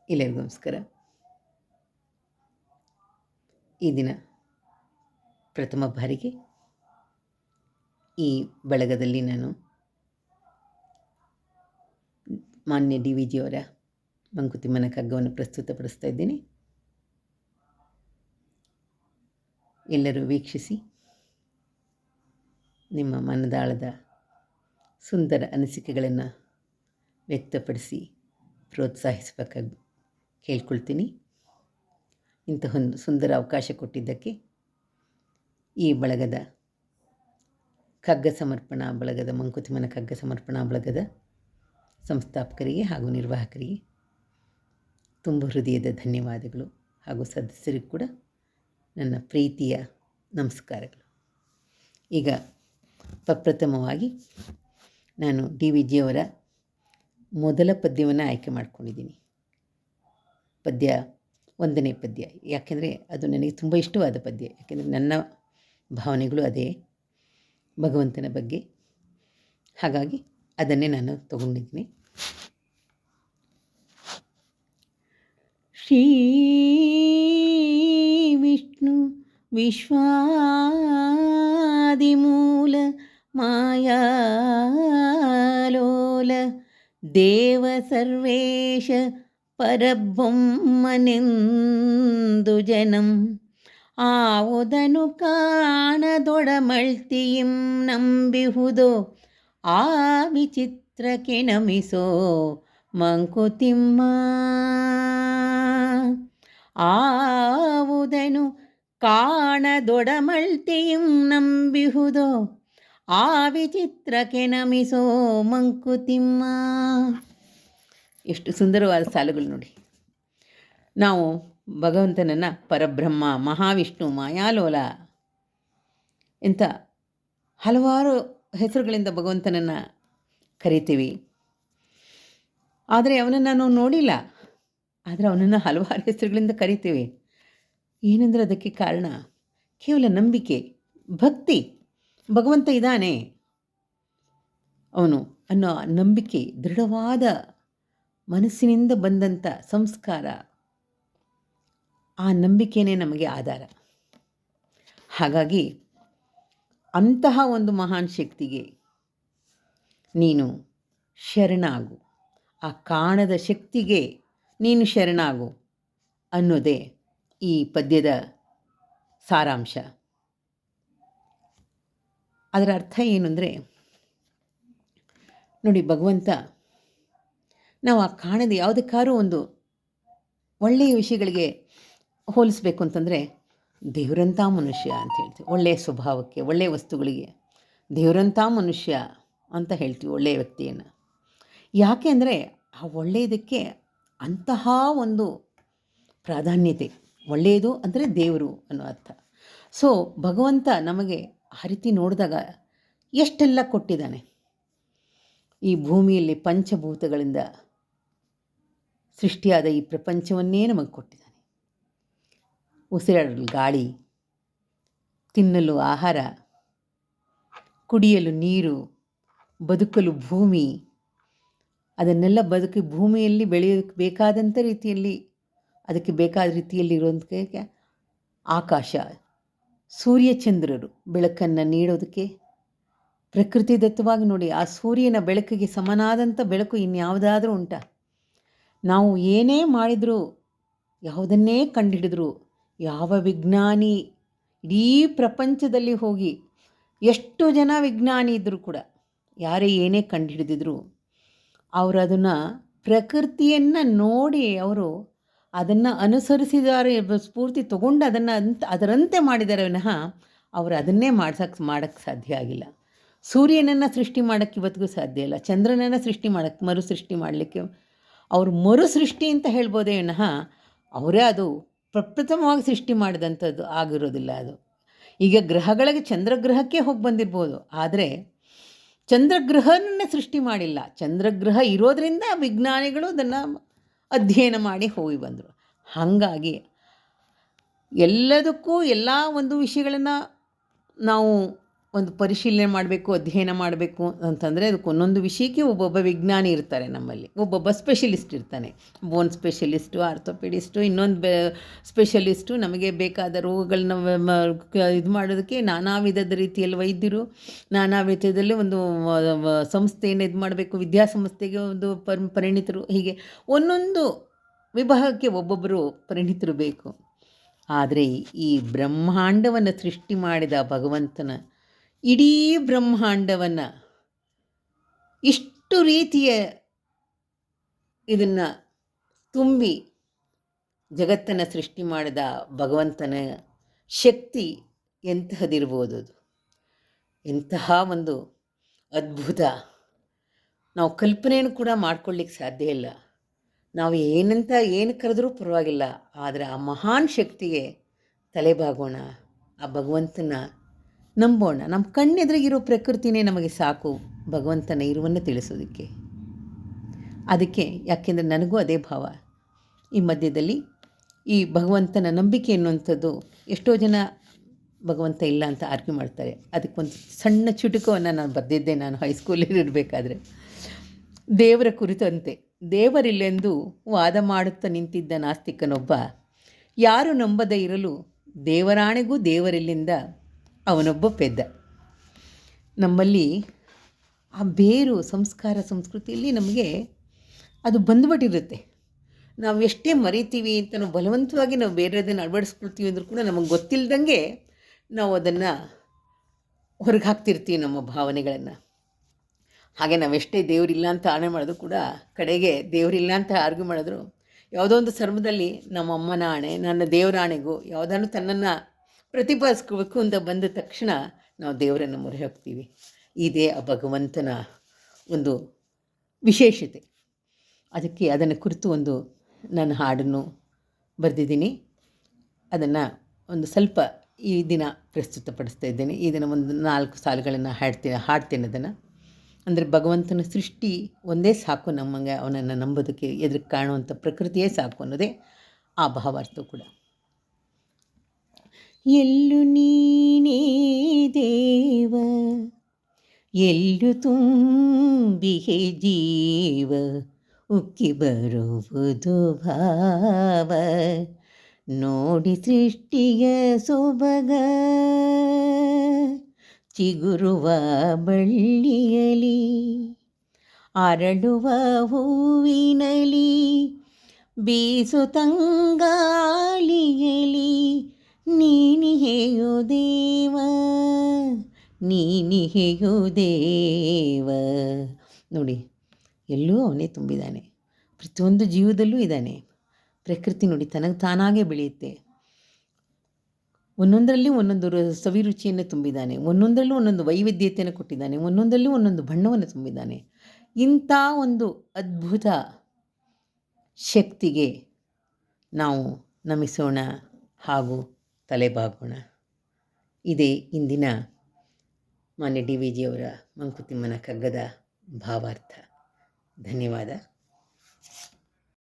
ಎಲ್ಲರಿಗೂ ನಮಸ್ಕಾರ. ಈ ದಿನ ಪ್ರಥಮ ಬಾರಿಗೆ ಈ ಬಳಗದಲ್ಲಿ ನಾನು ಮಾನ್ಯ ಡಿ ವಿ ಜಿಯವರ ಮಂಕುತಿಮ್ಮನ ಕಗ್ಗವನ್ನು ಪ್ರಸ್ತುತಪಡಿಸ್ತಾ ಇದ್ದೀನಿ. ಎಲ್ಲರೂ ವೀಕ್ಷಿಸಿ ನಿಮ್ಮ ಮನದಾಳದ ಸುಂದರ ಅನಿಸಿಕೆಗಳನ್ನು ವ್ಯಕ್ತಪಡಿಸಿ ಪ್ರೋತ್ಸಾಹಿಸಬೇಕಾಗಿ ಕೇಳ್ಕೊಳ್ತೀನಿ. ಇಂತಹೊಂದು ಸುಂದರ ಅವಕಾಶ ಕೊಟ್ಟಿದ್ದಕ್ಕೆ ಈ ಬಳಗದ ಕಗ್ಗ ಸಮರ್ಪಣಾ ಬಳಗದ ಮಂಕುತಿಮ್ಮನ ಕಗ್ಗ ಸಮರ್ಪಣಾ ಬಳಗದ ಸಂಸ್ಥಾಪಕರಿಗೆ ಹಾಗೂ ನಿರ್ವಾಹಕರಿಗೆ ತುಂಬ ಹೃದಯದ ಧನ್ಯವಾದಗಳು ಹಾಗೂ ಸದಸ್ಯರಿಗೂ ಕೂಡ ನನ್ನ ಪ್ರೀತಿಯ ನಮಸ್ಕಾರಗಳು. ಈಗ ಪ್ರಪ್ರಥಮವಾಗಿ ನಾನು ಡಿ ವಿ ಜಿಯವರ ಮೊದಲ ಪದ್ಯವನ್ನು ಆಯ್ಕೆ ಮಾಡ್ಕೊಂಡಿದ್ದೀನಿ. ಪದ್ಯ 1ನೇ ಪದ್ಯ. ಯಾಕೆಂದರೆ ಅದು ನನಗೆ ತುಂಬ ಇಷ್ಟವಾದ ಪದ್ಯ. ಯಾಕೆಂದರೆ ನನ್ನ ಭಾವನೆಗಳು ಅದೇ ಭಗವಂತನ ಬಗ್ಗೆ. ಹಾಗಾಗಿ ಅದನ್ನೇ ನಾನು ತಗೊಂಡಿದ್ದೀನಿ. ಶ್ರೀ ವಿಷ್ಣು ವಿಶ್ವಾದಿಮೂಲ ಮಾಯಾಲೋಲ ದೇವ ಸರ್ವೇಶ ಪರಬ್ರಹ್ಮನೆಂದು ಜನಂ ಆವುದನು ಕಾಣದೊಡಮಳ್ತಿಯಿಂ ನಂಬಿಹುದೋ ಆ ವಿಚಿತ್ರಕ್ಕೆ ನಮಿಸೋ ಮಂಕುತಿಮ್ಮ. ಆವುದನು ಕಾಣದೊಡಮಳ್ತಿಯಿಂ ನಂಬಿಹುದೋ ಆ ವಿಚಿತ್ರಕ್ಕೆ ನಮಿಸೋ ಮಂಕುತಿಮ್ಮ. ಎಷ್ಟು ಸುಂದರವಾದ ಸಾಲುಗಳು ನೋಡಿ. ನಾವು ಭಗವಂತನನ್ನು ಪರಬ್ರಹ್ಮ, ಮಹಾವಿಷ್ಣು, ಮಾಯಾಲೋಲ ಇಂಥ ಹಲವಾರು ಹೆಸರುಗಳಿಂದ ಭಗವಂತನನ್ನು ಕರಿತೀವಿ. ಆದರೆ ಅವನನ್ನು ನಾವು ನೋಡಿಲ್ಲ, ಆದರೆ ಅವನನ್ನು ಹಲವಾರು ಹೆಸರುಗಳಿಂದ ಕರಿತೀವಿ. ಏನೆಂದರೆ ಅದಕ್ಕೆ ಕಾರಣ ಕೇವಲ ನಂಬಿಕೆ, ಭಕ್ತಿ. ಭಗವಂತ ಇದ್ದಾನೆ ಅವನು ಅನ್ನೋ ನಂಬಿಕೆ, ದೃಢವಾದ ಮನಸ್ಸಿನಿಂದ ಬಂದಂಥ ಸಂಸ್ಕಾರ, ಆ ನಂಬಿಕೆಯೇ ನಮಗೆ ಆಧಾರ. ಹಾಗಾಗಿ ಅಂತಹ ಒಂದು ಮಹಾನ್ ಶಕ್ತಿಗೆ ನೀನು ಶರಣಾಗು, ಆ ಕಾಣದ ಶಕ್ತಿಗೆ ನೀನು ಶರಣಾಗು ಅನ್ನೋದೇ ಈ ಪದ್ಯದ ಸಾರಾಂಶ. ಅದರ ಅರ್ಥ ಏನು ಅಂದರೆ ನೋಡಿ, ಭಗವಂತ ನಾವು ಆ ಕಾಣದ ಯಾವುದಕ್ಕಾದ್ರೂ ಒಂದು ಒಳ್ಳೆಯ ವಿಷಯಗಳಿಗೆ ಹೋಲಿಸ್ಬೇಕು ಅಂತಂದರೆ ದೇವರಂಥ ಮನುಷ್ಯ ಅಂತ ಹೇಳ್ತೀವಿ. ಒಳ್ಳೆಯ ಸ್ವಭಾವಕ್ಕೆ, ಒಳ್ಳೆಯ ವಸ್ತುಗಳಿಗೆ ದೇವರಂಥ ಮನುಷ್ಯ ಅಂತ ಹೇಳ್ತೀವಿ ಒಳ್ಳೆಯ ವ್ಯಕ್ತಿಯನ್ನು. ಯಾಕೆ ಅಂದರೆ ಆ ಒಳ್ಳೆಯದಕ್ಕೆ ಅಂತಹ ಒಂದು ಪ್ರಾಧಾನ್ಯತೆ. ಒಳ್ಳೆಯದು ಅಂದರೆ ದೇವರು ಅನ್ನೋ ಅರ್ಥ. ಸೊ ಭಗವಂತ ನಮಗೆ ಆ ರೀತಿ ನೋಡಿದಾಗ ಎಷ್ಟೆಲ್ಲ ಕೊಟ್ಟಿದ್ದಾನೆ. ಈ ಭೂಮಿಯಲ್ಲಿ ಪಂಚಭೂತಗಳಿಂದ ಸೃಷ್ಟಿಯಾದ ಈ ಪ್ರಪಂಚವನ್ನೇ ನಮಗೆ ಕೊಟ್ಟಿದ್ದಾನೆ. ಉಸಿರಾಡಲು ಗಾಳಿ, ತಿನ್ನಲು ಆಹಾರ, ಕುಡಿಯಲು ನೀರು, ಬದುಕಲು ಭೂಮಿ, ಅದನ್ನೆಲ್ಲ ಬದುಕಿ ಭೂಮಿಯಲ್ಲಿ ಬೆಳೆಯೋದಕ್ಕೆ ಬೇಕಾದಂಥ ರೀತಿಯಲ್ಲಿ, ಅದಕ್ಕೆ ಬೇಕಾದ ರೀತಿಯಲ್ಲಿ ಇರೋದಕ್ಕೆ ಆಕಾಶ, ಸೂರ್ಯಚಂದ್ರರು ಬೆಳಕನ್ನು ನೀಡೋದಕ್ಕೆ ಪ್ರಕೃತಿ ದತ್ತವಾಗಿ ನೋಡಿ. ಆ ಸೂರ್ಯನ ಬೆಳಕಿಗೆ ಸಮನಾದಂಥ ಬೆಳಕು ಇನ್ಯಾವುದಾದ್ರೂ ಉಂಟಾ? ನಾವು ಏನೇ ಮಾಡಿದರೂ, ಯಾವುದನ್ನೇ ಕಂಡುಹಿಡಿದ್ರು, ಯಾವ ವಿಜ್ಞಾನಿ ಇಡೀ ಪ್ರಪಂಚದಲ್ಲಿ ಹೋಗಿ ಎಷ್ಟು ಜನ ವಿಜ್ಞಾನಿ ಇದ್ದರೂ ಕೂಡ, ಯಾರೇ ಏನೇ ಕಂಡುಹಿಡಿದಿದ್ರು, ಅವರು ಅದನ್ನು ಪ್ರಕೃತಿಯನ್ನು ನೋಡಿ ಅವರು ಅದನ್ನು ಅನುಸರಿಸಿದ್ದಾರೆ, ಸ್ಫೂರ್ತಿ ತಗೊಂಡು ಅದರಂತೆ ಮಾಡಿದ್ದಾರೆ ವಿನಃ ಅವರು ಅದನ್ನೇ ಮಾಡೋಕ್ಕೆ ಸಾಧ್ಯ ಆಗಿಲ್ಲ. ಸೂರ್ಯನನ್ನು ಸೃಷ್ಟಿ ಮಾಡೋಕ್ಕೆ ಇವತ್ತಿಗೂ ಸಾಧ್ಯ ಇಲ್ಲ. ಚಂದ್ರನನ್ನು ಸೃಷ್ಟಿ ಮಾಡೋಕ್ಕೆ, ಮರು ಸೃಷ್ಟಿ ಮಾಡಲಿಕ್ಕೆ ಅವರು ಮರು ಸೃಷ್ಟಿ ಅಂತ ಹೇಳ್ಬೋದೇ ವಿನಃ ಅವರೇ ಅದು ಪ್ರಪ್ರಥಮವಾಗಿ ಸೃಷ್ಟಿ ಮಾಡಿದಂಥದ್ದು ಆಗಿರೋದಿಲ್ಲ. ಅದು ಈಗ ಗ್ರಹಗಳಿಗೆ, ಚಂದ್ರಗ್ರಹಕ್ಕೆ ಹೋಗಿ ಬಂದಿರ್ಬೋದು, ಆದರೆ ಚಂದ್ರಗ್ರಹನನ್ನೇ ಸೃಷ್ಟಿ ಮಾಡಿಲ್ಲ. ಚಂದ್ರಗ್ರಹ ಇರೋದರಿಂದ ವಿಜ್ಞಾನಿಗಳು ಅದನ್ನು ಅಧ್ಯಯನ ಮಾಡಿ ಹೋಗಿ ಬಂದರು. ಹಾಗಾಗಿ ಎಲ್ಲದಕ್ಕೂ ಎಲ್ಲ ಒಂದು ವಿಷಯಗಳನ್ನು ನಾವು ಒಂದು ಪರಿಶೀಲನೆ ಮಾಡಬೇಕು, ಅಧ್ಯಯನ ಮಾಡಬೇಕು ಅಂತಂದರೆ ಅದಕ್ಕೆ ಒಂದೊಂದು ವಿಷಯಕ್ಕೆ ಒಬ್ಬೊಬ್ಬ ವಿಜ್ಞಾನಿ ಇರ್ತಾರೆ ನಮ್ಮಲ್ಲಿ. ಒಬ್ಬೊಬ್ಬ ಸ್ಪೆಷಲಿಸ್ಟ್ ಇರ್ತಾನೆ. ಬೋನ್ ಸ್ಪೆಷಲಿಸ್ಟು, ಆರ್ಥೋಪೆಡಿಸ್ಟು, ಇನ್ನೊಂದು ಸ್ಪೆಷಲಿಸ್ಟು. ನಮಗೆ ಬೇಕಾದ ರೋಗಗಳನ್ನ ಇದು ಮಾಡೋದಕ್ಕೆ ನಾನಾ ವಿಧದ ರೀತಿಯಲ್ಲಿ ವೈದ್ಯರು, ನಾನಾ ವಿಧದಲ್ಲಿ ಒಂದು ಸಂಸ್ಥೆಯನ್ನು ಇದು ಮಾಡಬೇಕು, ವಿದ್ಯಾಸಂಸ್ಥೆಗೆ ಒಂದು ಪರಿಣಿತರು, ಹೀಗೆ ಒಂದೊಂದು ವಿಭಾಗಕ್ಕೆ ಒಬ್ಬೊಬ್ಬರು ಪರಿಣಿತರು ಬೇಕು. ಆದರೆ ಈ ಬ್ರಹ್ಮಾಂಡವನ್ನು ಸೃಷ್ಟಿ ಮಾಡಿದ ಭಗವಂತನ ಇಡೀ ಬ್ರಹ್ಮಾಂಡವನ್ನು ಇಷ್ಟು ರೀತಿಯ ಇದನ್ನು ತುಂಬಿ ಜಗತ್ತನ್ನು ಸೃಷ್ಟಿ ಮಾಡಿದ ಭಗವಂತನ ಶಕ್ತಿ ಎಂತಹದಿರ್ಬೋದು. ಅದು ಎಂತಹ ಒಂದು ಅದ್ಭುತ, ನಾವು ಕಲ್ಪನೆಯನ್ನು ಕೂಡ ಮಾಡ್ಕೊಳ್ಳಿಕ್ಕೆ ಸಾಧ್ಯ ಇಲ್ಲ. ನಾವು ಏನು ಕರೆದ್ರೂ ಪರವಾಗಿಲ್ಲ, ಆದರೆ ಆ ಮಹಾನ್ ಶಕ್ತಿಗೆ ತಲೆಬಾಗೋಣ, ಆ ಭಗವಂತನ ನಂಬೋಣ. ನಮ್ಮ ಕಣ್ಣೆದುರಿಗಿರೋ ಪ್ರಕೃತಿನೇ ನಮಗೆ ಸಾಕು ಭಗವಂತನ ಇರುವನ್ನು ತಿಳಿಸೋದಕ್ಕೆ. ಅದಕ್ಕೆ ಯಾಕೆಂದರೆ ನನಗೂ ಅದೇ ಭಾವ. ಈ ಮಧ್ಯದಲ್ಲಿ ಈ ಭಗವಂತನ ನಂಬಿಕೆ ಎನ್ನುವಂಥದ್ದು, ಎಷ್ಟೋ ಜನ ಭಗವಂತ ಇಲ್ಲ ಅಂತ ಆರ್ಗ್ಯೂ ಮಾಡ್ತಾರೆ. ಅದಕ್ಕೊಂದು ಸಣ್ಣ ಚುಟುಕವನ್ನು ನಾನು ಬರೆದಿದ್ದೆ ನಾನು ಹೈಸ್ಕೂಲಲ್ಲಿ ಇರಬೇಕಾದ್ರೆ. ದೇವರ ಕುರಿತಂತೆ, ದೇವರಿಲ್ಲೆಂದು ವಾದ ಮಾಡುತ್ತಾ ನಿಂತಿದ್ದ ನಾಸ್ತಿಕನೊಬ್ಬ ಯಾರು ನಂಬದೇ ಇರಲು ದೇವರಾಣೆಗೂ ದೇವರಿಲ್ಲಿಂದ ಅವನೊಬ್ಬ ಪೆದ್ದ. ನಮ್ಮಲ್ಲಿ ಆ ಬೇರು ಸಂಸ್ಕಾರ ಸಂಸ್ಕೃತಿಯಲ್ಲಿ ನಮಗೆ ಅದು ಬಂದುಬಿಟ್ಟಿರುತ್ತೆ. ನಾವು ಎಷ್ಟೇ ಮರಿತೀವಿ ಅಂತ ನಾವು ಬಲವಂತವಾಗಿ ನಾವು ಬೇರೆದನ್ನು ಅಳವಡಿಸ್ಕೊಳ್ತೀವಿ ಅಂದರೂ ಕೂಡ ನಮಗೆ ಗೊತ್ತಿಲ್ಲದಂಗೆ ನಾವು ಅದನ್ನು ಹೊರಗೆ ಹಾಕ್ತಿರ್ತೀವಿ ನಮ್ಮ ಭಾವನೆಗಳನ್ನು. ಹಾಗೆ ನಾವೆಷ್ಟೇ ದೇವರಿಲ್ಲ ಅಂತ ಆಣೆ ಮಾಡಿದ್ರು ಕೂಡ ಕಡೆಗೆ ದೇವರಿಲ್ಲ ಅಂತ ಆರ್ಗ್ಯೂ ಮಾಡಿದ್ರು, ಯಾವುದೋ ಒಂದು ಸಂದರ್ಭದಲ್ಲಿ ನಮ್ಮ ಅಮ್ಮನ ಆಣೆ, ನನ್ನ ದೇವರ ಆಣೆಗೂ ಯಾವುದನ್ನು ತನ್ನನ್ನು ಪ್ರತಿಪಾದಿಸ್ಕೋಬೇಕು ಅಂತ ಬಂದ ತಕ್ಷಣ ನಾವು ದೇವರನ್ನು ಮೊರೆ ಹೋಗ್ತೀವಿ. ಇದೇ ಆ ಭಗವಂತನ ಒಂದು ವಿಶೇಷತೆ. ಅದಕ್ಕೆ ಅದನ್ನು ಕುರಿತು ಒಂದು ನಾನು ಹಾಡನ್ನು ಬರೆದಿದ್ದೀನಿ. ಅದನ್ನು ಒಂದು ಸ್ವಲ್ಪ ಈ ದಿನ ಪ್ರಸ್ತುತಪಡಿಸ್ತಾ ಇದ್ದೇನೆ. ಈ ದಿನ ಒಂದು 4 ಸಾಲುಗಳನ್ನು ಹಾಡ್ತೇನೆ ಅದನ್ನು. ಅಂದರೆ ಭಗವಂತನ ಸೃಷ್ಟಿ ಒಂದೇ ಸಾಕು ನಮಗೆ, ಅವನನ್ನು ನಂಬೋದಕ್ಕೆ ಎದುರಿಗೆ ಕಾಣುವಂಥ ಪ್ರಕೃತಿಯೇ ಸಾಕು ಅನ್ನೋದೇ ಆ ಭಾವಾರ್ಥ ಕೂಡ. ಎಲ್ಲು ನೀನೇ ದೇವ, ಎಲ್ಲು ತುಂಬಿಹೆ ಜೀವ, ಉಕ್ಕಿ ಬರುವುದು ಭಾವ, ನೋಡಿ ಸೃಷ್ಟಿಯ ಸೊಬಗ, ಚಿಗುರುವ ಬಳ್ಳಿಯಲಿ, ಅರಳುವ ಹೂವಿನಲಿ, ಬೀಸು ತಂಗಾಳಿಯಲಿ, ನೀನಿಹೆಯೋ ದೇವ, ನೀನಿಹೆಯೋ ದೇವ. ನೋಡಿ, ಎಲ್ಲೂ ಅವನೇ ತುಂಬಿದ್ದಾನೆ, ಪ್ರತಿಯೊಂದು ಜೀವದಲ್ಲೂ ಇದ್ದಾನೆ. ಪ್ರಕೃತಿ ನೋಡಿ ತನಗೆ ತಾನಾಗೇ ಬೆಳೆಯುತ್ತೆ. ಒಂದೊಂದರಲ್ಲಿ ಒಂದೊಂದು ಸವಿರುಚಿಯನ್ನು ತುಂಬಿದ್ದಾನೆ, ಒಂದೊಂದರಲ್ಲೂ ಒಂದೊಂದು ವೈವಿಧ್ಯತೆಯನ್ನು ಕೊಟ್ಟಿದ್ದಾನೆ, ಒಂದೊಂದರಲ್ಲೂ ಒಂದೊಂದು ಬಣ್ಣವನ್ನು ತುಂಬಿದ್ದಾನೆ. ಇಂಥ ಒಂದು ಅದ್ಭುತ ಶಕ್ತಿಗೆ ನಾವು ನಮಿಸೋಣ ಹಾಗೂ ತಲೆಬಾಗೋಣ. ಇದೇ ಇಂದಿನ ಮಾನ್ಯ DV ಜಿಯವರ ಮಂಕುತಿಮ್ಮನ ಕಗ್ಗದ ಭಾವಾರ್ಥ. ಧನ್ಯವಾದ.